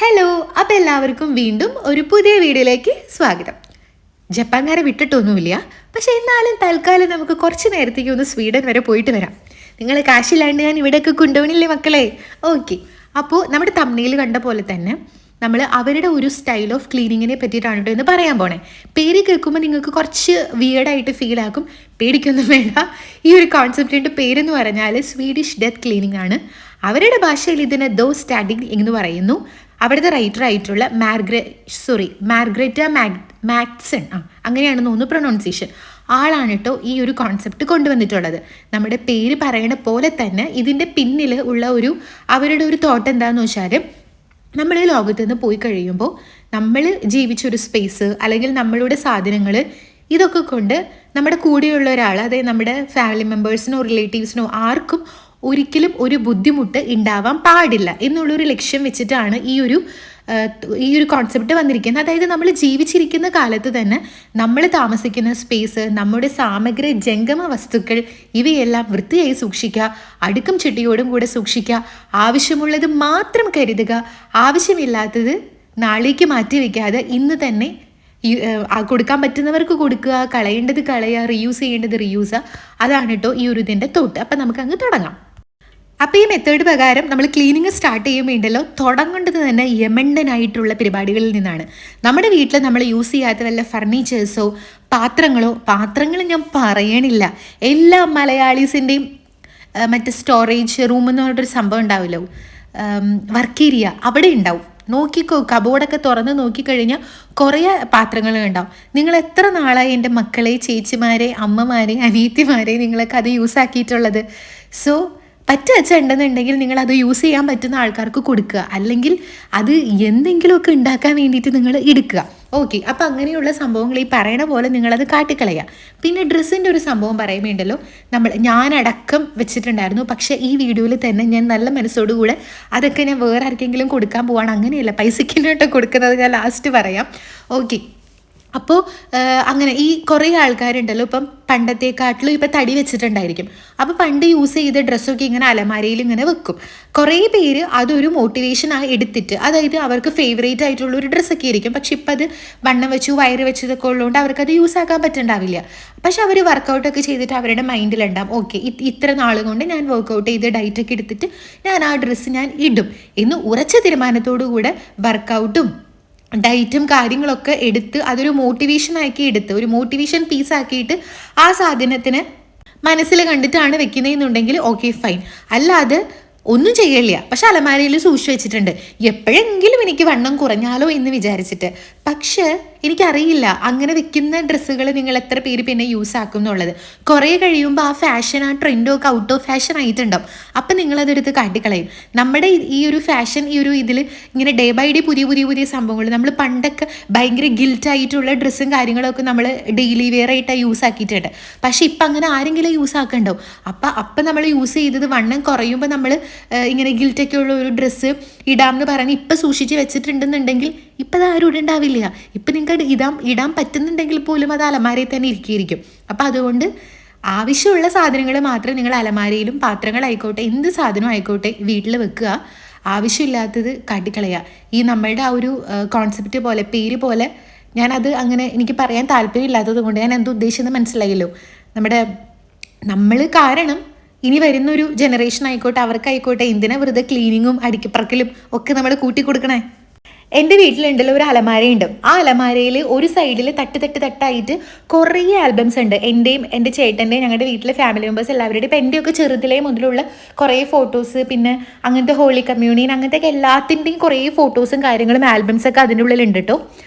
Hello, അപ്പോൾ എല്ലാവർക്കും വീണ്ടും ഒരു പുതിയ വീഡിയോയിലേക്ക് സ്വാഗതം. ജപ്പാൻകാരെ വിട്ടിട്ടൊന്നുമില്ല, പക്ഷേ എന്നാലും തൽക്കാലം നമുക്ക് കുറച്ച് നേരത്തേക്ക് ഒന്ന് സ്വീഡൻ വരെ പോയിട്ട് വരാം. നിങ്ങൾ കാശില്ലാണ്ട് ഞാൻ ഇവിടെയൊക്കെ കൊണ്ടുപോകണില്ലേ മക്കളെ? ഓക്കെ. അപ്പോൾ നമ്മുടെ തമ്മിൽ കണ്ട പോലെ തന്നെ നമ്മൾ അവരുടെ ഒരു സ്റ്റൈൽ ഓഫ് ക്ലീനിങ്ങിനെ പറ്റിയിട്ടാണ് കേട്ടോ എന്ന് പറയാൻ പോണേ. പേര് കേൾക്കുമ്പോൾ നിങ്ങൾക്ക് കുറച്ച് വിയേർഡായിട്ട് ഫീൽ ആക്കും. പേടിക്കൊന്നും വേണ്ട. ഈ ഒരു കോൺസെപ്റ്റിൻ്റെ പേരെന്ന് പറഞ്ഞാൽ സ്വീഡിഷ് ഡെത്ത് ക്ലീനിങ് ആണ്. അവരുടെ ഭാഷയിൽ ഇതിനെ ദോ സ്റ്റാഡിങ് എന്ന് പറയുന്നു. അവിടുത്തെ റൈറ്റർ ആയിട്ടുള്ള മാർഗ്രറ്റ മാക്സൺ അങ്ങനെയാണെന്ന് തോന്നുന്നു പ്രൊനൗൺസിയേഷൻ. ആളാണ് കേട്ടോ ഈ ഒരു കോൺസെപ്റ്റ് കൊണ്ടുവന്നിട്ടുള്ളത്. നമ്മുടെ പേര് പറയണ പോലെ തന്നെ ഇതിൻ്റെ പിന്നിൽ ഉള്ള അവരുടെ ഒരു തോട്ട് എന്താണെന്ന് വെച്ചാൽ, നമ്മൾ ഈ ലോകത്ത് നിന്ന് പോയി കഴിയുമ്പോൾ നമ്മൾ ജീവിച്ചൊരു സ്പേസ് അല്ലെങ്കിൽ നമ്മളുടെ സാധനങ്ങൾ ഇതൊക്കെ കൊണ്ട് നമ്മുടെ കൂടെയുള്ള ഒരാൾ, അതായത് നമ്മുടെ ഫാമിലി മെമ്പേഴ്സിനോ റിലേറ്റീവ്സിനോ ആർക്കും ഒരിക്കലും ഒരു ബുദ്ധിമുട്ട് ഉണ്ടാവാൻ പാടില്ല എന്നുള്ളൊരു ലക്ഷ്യം വെച്ചിട്ടാണ് ഈ ഒരു കോൺസെപ്റ്റ് വന്നിരിക്കുന്നത്. അതായത് നമ്മൾ ജീവിച്ചിരിക്കുന്ന കാലത്ത് തന്നെ നമ്മൾ താമസിക്കുന്ന സ്പേസ്, നമ്മുടെ സാമഗ്ര ജംഗമ വസ്തുക്കൾ ഇവയെല്ലാം വൃത്തിയായി സൂക്ഷിക്കുക, അടുക്കും ചിട്ടിയോടും കൂടെ സൂക്ഷിക്കുക, ആവശ്യമുള്ളത് മാത്രം കരുതുക, ആവശ്യമില്ലാത്തത് നാളേക്ക് മാറ്റി വയ്ക്കാതെ ഇന്ന് തന്നെ കൊടുക്കാൻ പറ്റുന്നവർക്ക് കൊടുക്കുക, കളയേണ്ടത് കളയുക, റീയൂസ് ചെയ്യേണ്ടത് റീയൂസ്. അതാണ് കേട്ടോ ഈ ഒരു ഇതിൻ്റെ തോട്ട്. അപ്പം നമുക്ക് അങ്ങ് തുടങ്ങാം. അപ്പോൾ ഈ മെത്തേഡ് പ്രകാരം നമ്മൾ ക്ലീനിങ് സ്റ്റാർട്ട് ചെയ്യുമ്പോണ്ടല്ലോ തുടങ്ങേണ്ടത് തന്നെ യമണ്ടനായിട്ടുള്ള പരിപാടികളിൽ നിന്നാണ്. നമ്മുടെ വീട്ടിൽ നമ്മൾ യൂസ് ചെയ്യാത്ത വല്ല ഫർണിച്ചേഴ്സോ പാത്രങ്ങൾ ഞാൻ പറയണില്ല, എല്ലാ മലയാളീസിൻ്റെയും മറ്റ് സ്റ്റോറേജ് റൂം എന്ന് പറഞ്ഞിട്ടൊരു സംഭവം ഉണ്ടാവുമല്ലോ, വർക്ക് ഏരിയ, അവിടെ ഉണ്ടാവും. നോക്കിക്കോ, കബോർഡൊക്കെ തുറന്ന് നോക്കിക്കഴിഞ്ഞാൽ കുറേ പാത്രങ്ങൾ ഉണ്ടാവും. നിങ്ങൾ എത്ര നാളായി എൻ്റെ മക്കളെ, ചേച്ചിമാരെ, അമ്മമാരെ, അനിയത്തിമാരെ നിങ്ങളൊക്കെ അത് യൂസ് ആക്കിയിട്ടുള്ളത്? സോ ഉണ്ടെന്നുണ്ടെങ്കിൽ നിങ്ങൾ അത് യൂസ് ചെയ്യാൻ പറ്റുന്ന ആൾക്കാർക്ക് കൊടുക്കുക, അല്ലെങ്കിൽ അത് എന്തെങ്കിലുമൊക്കെ ഉണ്ടാക്കാൻ വേണ്ടിയിട്ട് നിങ്ങൾ എടുക്കുക. ഓക്കെ. അപ്പം അങ്ങനെയുള്ള സംഭവങ്ങൾ ഈ പറയണ പോലെ നിങ്ങളത് കാട്ടിക്കളയുക. പിന്നെ ഡ്രസ്സിൻ്റെ ഒരു സംഭവം പറയുമ്പോണ്ടല്ലോ, ഞാനടക്കം വെച്ചിട്ടുണ്ടായിരുന്നു. പക്ഷേ ഈ വീഡിയോയിൽ തന്നെ ഞാൻ നല്ല മനസ്സോടുകൂടെ അതൊക്കെ ഞാൻ വേറെ ആർക്കെങ്കിലും കൊടുക്കാൻ പോവാണ്. അങ്ങനെയല്ല, പൈസയ്ക്കിനോട്ട് കൊടുക്കുന്നത് ഞാൻ ലാസ്റ്റ് പറയാം. ഓക്കെ. അപ്പോൾ അങ്ങനെ ഈ കുറേ ആൾക്കാരുണ്ടല്ലോ, ഇപ്പം പണ്ടത്തെക്കാട്ടിലും ഇപ്പം തടി വെച്ചിട്ടുണ്ടായിരിക്കും. അപ്പോൾ പണ്ട് യൂസ് ചെയ്ത ഡ്രസ്സൊക്കെ ഇങ്ങനെ അലമാരയിൽ ഇങ്ങനെ വെക്കും. കുറേ പേര് അതൊരു മോട്ടിവേഷനായി എടുത്തിട്ട്, അതായത് അവർക്ക് ഫേവറേറ്റ് ആയിട്ടുള്ള ഒരു ഡ്രസ്സൊക്കെ ആയിരിക്കും, പക്ഷെ ഇപ്പം അത് വണ്ണം വെച്ചു വയറ് വെച്ചതൊക്കെ ഉള്ളതുകൊണ്ട് അവർക്കത് യൂസ് ആക്കാൻ പറ്റുന്നുണ്ടാവില്ല. പക്ഷെ അവർ വർക്കൗട്ടൊക്കെ ചെയ്തിട്ട് അവരുടെ മൈൻഡിലുണ്ടാവും, ഓക്കെ ഇത്ര നാൾ കൊണ്ട് ഞാൻ വർക്കൗട്ട് ചെയ്ത് ഡയറ്റൊക്കെ എടുത്തിട്ട് ഞാൻ ആ ഡ്രസ്സ് ഞാൻ ഇടും എന്ന് ഉറച്ച തീരുമാനത്തോടു കൂടെ വർക്കൗട്ടും ഡയറ്റും കാര്യങ്ങളൊക്കെ എടുത്ത് അതൊരു മോട്ടിവേഷനാക്കി എടുത്ത് ഒരു മോട്ടിവേഷൻ പീസാക്കിയിട്ട് ആ സാധനത്തിന് മനസ്സിൽ കണ്ടിട്ടാണ് വെക്കുന്നതെന്നുണ്ടെങ്കിൽ ഓക്കെ ഫൈൻ. അല്ലാതെ ഒന്നും ചെയ്യില്ല, പക്ഷെ അലമാരയിൽ സൂക്ഷിച്ച് വെച്ചിട്ടുണ്ട് എപ്പോഴെങ്കിലും എനിക്ക് വണ്ണം കുറഞ്ഞാലോ എന്ന് വിചാരിച്ചിട്ട്. പക്ഷേ എനിക്കറിയില്ല അങ്ങനെ വെക്കുന്ന ഡ്രസ്സുകൾ നിങ്ങൾ എത്ര പേര് പിന്നെ യൂസ് ആക്കും എന്നുള്ളത്. കുറേ കഴിയുമ്പോൾ ആ ഫാഷൻ, ആ ട്രെൻഡൊക്കെ ഔട്ട് ഓഫ് ഫാഷൻ ആയിട്ടുണ്ടാവും. അപ്പം നിങ്ങളതെടുത്ത് കാട്ടിക്കളയും. നമ്മുടെ ഈ ഒരു ഫാഷൻ, ഈ ഒരു ഇതിൽ ഇങ്ങനെ ഡേ ബൈ ഡേ പുതിയ സംഭവങ്ങൾ, നമ്മൾ പണ്ടൊക്കെ ഭയങ്കര ഗിൽറ്റായിട്ടുള്ള ഡ്രസ്സും കാര്യങ്ങളൊക്കെ നമ്മൾ ഡെയിലി വെയർ ആയിട്ടാണ് യൂസ് ആക്കിയിട്ടുണ്ട്. പക്ഷേ ഇപ്പം അങ്ങനെ ആരെങ്കിലും യൂസ് ആക്കണ്ടാവും. അപ്പം നമ്മൾ യൂസ് ചെയ്തത് വണ്ണം കുറയുമ്പോൾ നമ്മൾ ഇങ്ങനെ ഗിൽറ്റൊക്കെ ഉള്ള ഒരു ഡ്രസ്സ് ഇടാമെന്ന് പറഞ്ഞ് ഇപ്പം സൂക്ഷിച്ച് വെച്ചിട്ടുണ്ടെന്നുണ്ടെങ്കിൽ ഇപ്പം അത് ആരും ഇടണ്ടാവില്ല. ഇപ്പം നിങ്ങൾക്ക് ഇടാൻ പറ്റുന്നുണ്ടെങ്കിൽ പോലും അത് അലമാരയിൽ തന്നെ ഇരിക്കും. അപ്പം അതുകൊണ്ട് ആവശ്യമുള്ള സാധനങ്ങൾ മാത്രം നിങ്ങൾ അലമാരയിലും, പാത്രങ്ങളായിക്കോട്ടെ എന്ത് സാധനം ആയിക്കോട്ടെ വീട്ടിൽ വെക്കുക. ആവശ്യമില്ലാത്തത് കാട്ടിക്കളയുക. ഈ നമ്മളുടെ ആ ഒരു കോൺസെപ്റ്റ് പോലെ, പേര് പോലെ, ഞാനത് അങ്ങനെ എനിക്ക് പറയാൻ താല്പര്യമില്ലാത്തത് കൊണ്ട് ഞാൻ എന്ത് ഉദ്ദേശിച്ചെന്ന് മനസ്സിലായല്ലോ. നമ്മൾ കാരണം ഇനി വരുന്നൊരു ജനറേഷൻ ആയിക്കോട്ടെ അവർക്കായിക്കോട്ടെ എന്തിനാ വെറുതെ ക്ലീനിങ്ങും അടിക്കപ്പറക്കലും ഒക്കെ നമ്മൾ കൂട്ടി കൊടുക്കണേ. എൻ്റെ വീട്ടിലുണ്ടല്ലോ ഒരു അലമാരയുണ്ട്. ആ അലമാരയിൽ ഒരു സൈഡിൽ തട്ടായിട്ട് കുറേ ആൽബംസ് ഉണ്ട്. എൻ്റെയും എൻ്റെ ചേട്ടൻ്റെയും ഞങ്ങളുടെ വീട്ടിലെ ഫാമിലി മെമ്പേഴ്സ് എല്ലാവരുടെയും. ഇപ്പം എൻ്റെയൊക്കെ ചെറുതിലേ മുതലുള്ള കുറേ ഫോട്ടോസ്, പിന്നെ അങ്ങനത്തെ ഹോളി കമ്മ്യൂണിയൻ അങ്ങനത്തെയൊക്കെ എല്ലാത്തിൻ്റെയും കുറേ ഫോട്ടോസും കാര്യങ്ങളും ആൽബംസൊക്കെ അതിൻ്റെ ഉള്ളിലുണ്ട് കേട്ടോ.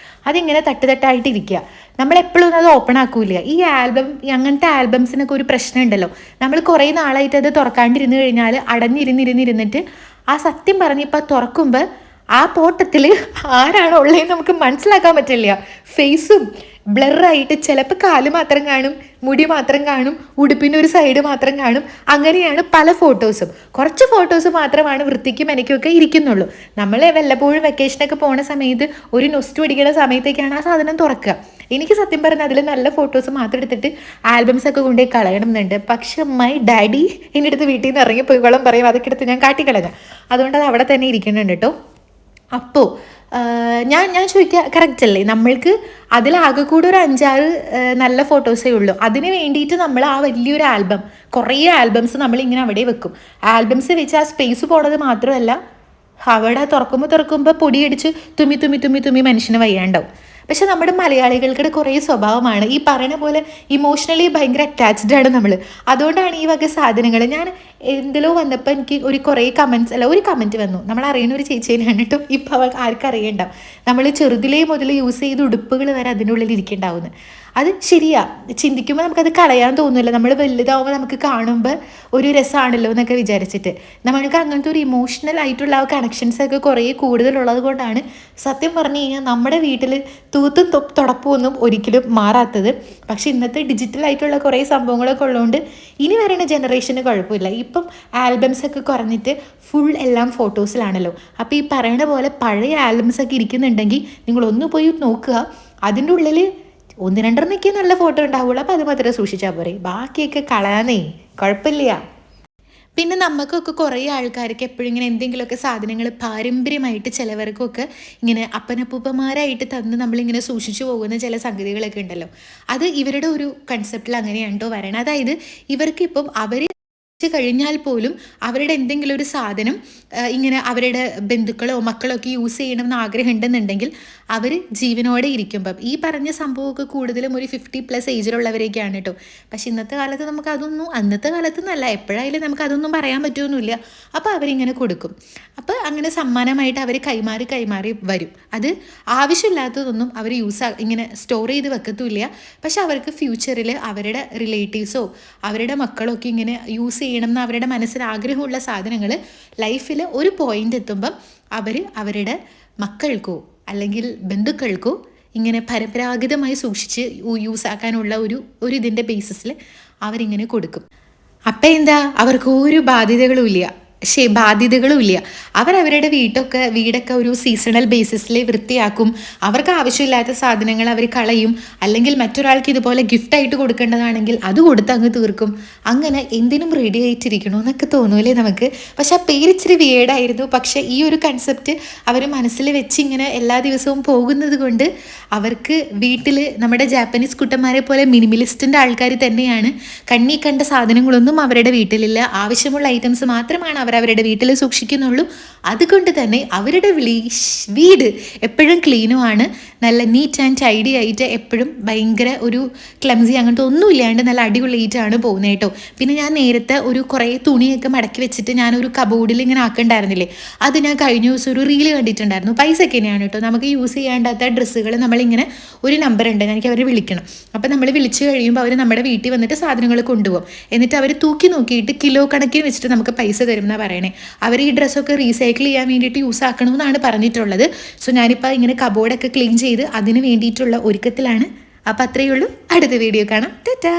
അതിങ്ങനെ തട്ടായിട്ട് ഇരിക്കുക. നമ്മളെപ്പോഴും അത് ഓപ്പൺ ആക്കൂല. ഈ അങ്ങനത്തെ ആൽബംസിനൊക്കെ ഒരു പ്രശ്നം ഉണ്ടല്ലോ, നമ്മൾ കുറേ നാളായിട്ട് അത് തുറക്കാണ്ടിരുന്ന് കഴിഞ്ഞാൽ അടഞ്ഞിരുന്നിട്ട് ആ സത്യം പറഞ്ഞിപ്പോൾ തുറക്കുമ്പോൾ ആ തോട്ടത്തിൽ ആരാണോ ഉള്ളതെന്ന് നമുക്ക് മനസ്സിലാക്കാൻ പറ്റില്ല. ഫേസും ബ്ലറായിട്ട് ചിലപ്പോൾ കാല് മാത്രം കാണും, മുടി മാത്രം കാണും, ഉടുപ്പിൻ്റെ ഒരു സൈഡ് മാത്രം കാണും. അങ്ങനെയാണ് പല ഫോട്ടോസും. കുറച്ച് ഫോട്ടോസ് മാത്രമാണ് വൃത്തിക്കും എനിക്കൊക്കെ ഇരിക്കുന്നുള്ളൂ. നമ്മൾ വല്ലപ്പോഴും വെക്കേഷനൊക്കെ പോണ സമയത്ത് ഒരു നൊസ്റ്റ് പിടിക്കുന്ന സമയത്തേക്കാണ് ആ സാധനം തുറക്കുക. എനിക്ക് സത്യം പറഞ്ഞാൽ അതിൽ നല്ല ഫോട്ടോസ് മാത്രം എടുത്തിട്ട് ആൽബംസൊക്കെ കൊണ്ടുപോയി കളയണം എന്നുണ്ട്. പക്ഷെ മൈ ഡാഡി എൻ്റെ അടുത്ത് വീട്ടിൽ നിന്ന് ഇറങ്ങിപ്പോയിക്കോളം പറയും, അതൊക്കെ എടുത്ത് ഞാൻ കാട്ടിക്കളഞ്ഞ. അതുകൊണ്ട് അത് അവിടെ തന്നെ ഇരിക്കുന്നുണ്ട് കേട്ടോ. അപ്പോൾ ഞാൻ ഞാൻ ചോദിക്കുക, കറക്റ്റ് അല്ലേ? നമ്മൾക്ക് അതിലാകെ കൂടെ ഒരു 5-6 നല്ല ഫോട്ടോസേ ഉള്ളൂ. അതിന് വേണ്ടിയിട്ട് നമ്മൾ ആ വലിയൊരു ആൽബം, കുറേ ആൽബംസ് നമ്മളിങ്ങനെ അവിടെ വെക്കും. ആൽബംസ് വെച്ച് ആ സ്പേസ് പോണത് മാത്രമല്ല, അവിടെ തുറക്കുമ്പോൾ പൊടിയടിച്ച് തുമ്മി തുമ്മി തുമ്മി തുമ്മി മനുഷ്യന് വയ്യാണ്ടാവും. പക്ഷെ നമ്മുടെ മലയാളികൾക്കിടെ കുറേ സ്വഭാവമാണ് ഈ പറയുന്ന പോലെ, ഇമോഷണലി ഭയങ്കര അറ്റാച്ച്ഡ് ആണ് നമ്മൾ. അതുകൊണ്ടാണ് ഈ വക സാധനങ്ങൾ. ഞാൻ എന്തിലോ വന്നപ്പോൾ എനിക്ക് കുറേ കമൻറ്റ്സ്, അല്ല ഒരു കമൻറ്റ് വന്നു. നമ്മൾ അറിയുന്ന ഒരു ചേച്ചിയിലാണ് കേട്ടോ, ഇപ്പോൾ അവൾക്ക് ആർക്കും അറിയണ്ടാവും. നമ്മൾ ചെറുതിലേ മുതൽ യൂസ് ചെയ്ത ഉടുപ്പുകൾ വരെ അതിൻ്റെ ഉള്ളിൽ ഇരിക്കുന്നുണ്ടാവുന്നു. അത് ശരിയാ, ചിന്തിക്കുമ്പോൾ നമുക്കത് കളയാൻ തോന്നില്ല. നമ്മൾ വലുതാവുമ്പോൾ നമുക്ക് കാണുമ്പോൾ ഒരു രസമാണല്ലോ എന്നൊക്കെ വിചാരിച്ചിട്ട് നമ്മൾക്ക് അങ്ങനത്തെ ഒരു ഇമോഷണൽ ആയിട്ടുള്ള ആ കണക്ഷൻസൊക്കെ കുറേ കൂടുതലുള്ളത് കൊണ്ടാണ് സത്യം പറഞ്ഞു കഴിഞ്ഞാൽ നമ്മുടെ വീട്ടിൽ തൂത്തും തുടപ്പമൊന്നും ഒരിക്കലും മാറാത്തത്. പക്ഷെ ഇന്നത്തെ ഡിജിറ്റലായിട്ടുള്ള കുറേ സംഭവങ്ങളൊക്കെ ഉള്ളതുകൊണ്ട് ഇനി വരുന്ന ജനറേഷന് കുഴപ്പമില്ല. ഇപ്പം ആൽബംസൊക്കെ കുറഞ്ഞിട്ട് ഫുൾ എല്ലാം ഫോട്ടോസിലാണല്ലോ. അപ്പോൾ ഈ പറയണ പോലെ പഴയ ആൽബംസൊക്കെ ഇരിക്കുന്നുണ്ടെങ്കിൽ നിങ്ങളൊന്ന് പോയി നോക്കുക. അതിൻ്റെ ഉള്ളിൽ 1-2 നല്ല ഫോട്ടോ ഉണ്ടാവുള്ളൂ. അപ്പോൾ അത് മാത്രമേ സൂക്ഷിച്ചാൽ പോരെ, ബാക്കിയൊക്കെ കളയാനേ കുഴപ്പമില്ല. പിന്നെ നമുക്കൊക്കെ കുറേ ആൾക്കാർക്ക് എപ്പോഴും ഇങ്ങനെ എന്തെങ്കിലുമൊക്കെ സാധനങ്ങൾ പാരമ്പര്യമായിട്ട് ചിലവർക്കൊക്കെ ഇങ്ങനെ അപ്പനപ്പൂപ്പന്മാരായിട്ട് തന്ന് നമ്മളിങ്ങനെ സൂക്ഷിച്ചു പോകുന്ന ചില സംഗതികളൊക്കെ ഉണ്ടല്ലോ. അത് ഇവരുടെ ഒരു കൺസെപ്റ്റിൽ അങ്ങനെയാണ്ടോ വരണം. അതായത് ഇവർക്കിപ്പം അവർ കഴിഞ്ഞാൽ പോലും അവരുടെ എന്തെങ്കിലും ഒരു സാധനം ഇങ്ങനെ അവരുടെ ബന്ധുക്കളോ മക്കളോ ഒക്കെ യൂസ് ചെയ്യണമെന്ന് ആഗ്രഹം ഉണ്ടെന്നുണ്ടെങ്കിൽ അവർ ജീവനോടെ ഇരിക്കുമ്പം ഈ പറഞ്ഞ സംഭവമൊക്കെ കൂടുതലും ഒരു 50+ ഏജിലുള്ളവരൊക്കെയാണ് കേട്ടോ. പക്ഷെ ഇന്നത്തെ കാലത്ത് നമുക്ക് അതൊന്നും, അന്നത്തെ കാലത്ത് നല്ല എപ്പോഴായാലും നമുക്ക് അതൊന്നും പറയാൻ പറ്റുമൊന്നുമില്ല. അപ്പോൾ അവരിങ്ങനെ കൊടുക്കും. അപ്പോൾ അങ്ങനെ സമ്മാനമായിട്ട് അവർ കൈമാറി വരും. അത് ആവശ്യമില്ലാത്തതൊന്നും അവർ ഇങ്ങനെ സ്റ്റോർ ചെയ്ത് വെക്കത്തുമില്ല. പക്ഷെ അവർക്ക് ഫ്യൂച്ചറിൽ അവരുടെ റിലേറ്റീവ്സോ അവരുടെ മക്കളോ ഒക്കെ ഇങ്ങനെ യൂസ് ചെയ്യണം എന്ന് അവരുടെ മനസ്സിൽ ആഗ്രഹമുള്ള സാധനങ്ങൾ ലൈഫിൽ ഒരു പോയിന്റ് എത്തുമ്പം അവർ അവരുടെ മക്കൾക്കോ അല്ലെങ്കിൽ ബന്ധുക്കൾക്കോ ഇങ്ങനെ പരമ്പരാഗതമായി സൂക്ഷിച്ച് യൂസ് ആക്കാനുള്ള ഒരു ഇതിൻ്റെ ബേസിസിൽ അവരിങ്ങനെ കൊടുക്കും. അപ്പം എന്താ, അവർക്ക് ഒരു ബാധ്യതകളും ഇല്ല. അവരവരുടെ വീടൊക്കെ ഒരു സീസണൽ ബേസിസിൽ വൃത്തിയാക്കും. അവർക്ക് ആവശ്യമില്ലാത്ത സാധനങ്ങൾ അവർ കളയും. അല്ലെങ്കിൽ മറ്റൊരാൾക്ക് ഇതുപോലെ ഗിഫ്റ്റായിട്ട് കൊടുക്കേണ്ടതാണെങ്കിൽ അത് കൊടുത്ത് അങ്ങ് തീർക്കും. അങ്ങനെ എന്തിനും റെഡി ആയിട്ടിരിക്കണമെന്നൊക്കെ തോന്നൂലേ നമുക്ക്. പക്ഷെ ആ പേര് ഇച്ചിരി വിയേഡായിരുന്നു. പക്ഷേ ഈ ഒരു കൺസെപ്റ്റ് അവർ മനസ്സിൽ വെച്ച് ഇങ്ങനെ എല്ലാ ദിവസവും പോകുന്നത് കൊണ്ട് അവർക്ക് വീട്ടിൽ നമ്മുടെ ജാപ്പനീസ് കുട്ടന്മാരെ പോലെ മിനിമലിസ്റ്റിൻ്റെ ആൾക്കാർ തന്നെയാണ്. കണ്ണി കണ്ട സാധനങ്ങളൊന്നും അവരുടെ വീട്ടിലില്ല. ആവശ്യമുള്ള ഐറ്റംസ് മാത്രമാണ് അവരവരുടെ വീട്ടിൽ സൂക്ഷിക്കുന്നുള്ളൂ. അതുകൊണ്ട് തന്നെ അവരുടെ വീട് എപ്പോഴും ക്ലീനുമാണ്. നല്ല നീറ്റ് ആൻഡ് ടൈഡി ആയിട്ട് എപ്പോഴും ഭയങ്കര ഒരു ക്ലംസി അങ്ങനത്തെ ഒന്നും ഇല്ലാണ്ട് നല്ല അടിപൊളിയായിട്ടാണ് പോകുന്നത് കേട്ടോ. പിന്നെ ഞാൻ നേരത്തെ കുറേ തുണിയൊക്കെ മടക്കി വെച്ചിട്ട് ഞാനൊരു കബോർഡിൽ ഇങ്ങനെ ആക്കണ്ടായിരുന്നില്ലേ, അത് ഞാൻ കഴിഞ്ഞ ദിവസം ഒരു റീല് കണ്ടിട്ടുണ്ടായിരുന്നു. പൈസയൊക്കെ തന്നെയാണ് കേട്ടോ. നമുക്ക് യൂസ് ചെയ്യാണ്ടാത്ത ഡ്രസ്സുകൾ നമ്മളിങ്ങനെ ഒരു നമ്പർ ഉണ്ട്, എനിക്ക് അവരെ വിളിക്കണം. അപ്പം നമ്മൾ വിളിച്ച് കഴിയുമ്പോൾ അവർ നമ്മുടെ വീട്ടിൽ വന്നിട്ട് സാധനങ്ങൾ കൊണ്ടുപോകും. എന്നിട്ട് അവർ തൂക്കി നോക്കിയിട്ട് കിലോ കണക്കിന് വെച്ചിട്ട് നമുക്ക് പൈസ തരും എന്നാണ് പറയണേ. അവർ ഈ ഡ്രസ്സൊക്കെ റീസൈക്കിൾ ചെയ്യാൻ വേണ്ടിയിട്ട് യൂസ് ആക്കണമെന്നാണ് പറഞ്ഞിട്ടുള്ളത്. സോ ഞാനിപ്പോൾ ഇങ്ങനെ കബോർഡൊക്കെ ക്ലീൻ ചെയ്ത് അതിന് വേണ്ടിയിട്ടുള്ള ഒരുക്കത്തിലാണ്. അപ്പോൾ അത്രയേ ഉള്ളൂ. അടുത്ത വീഡിയോ കാണാം. ടാറ്റാ.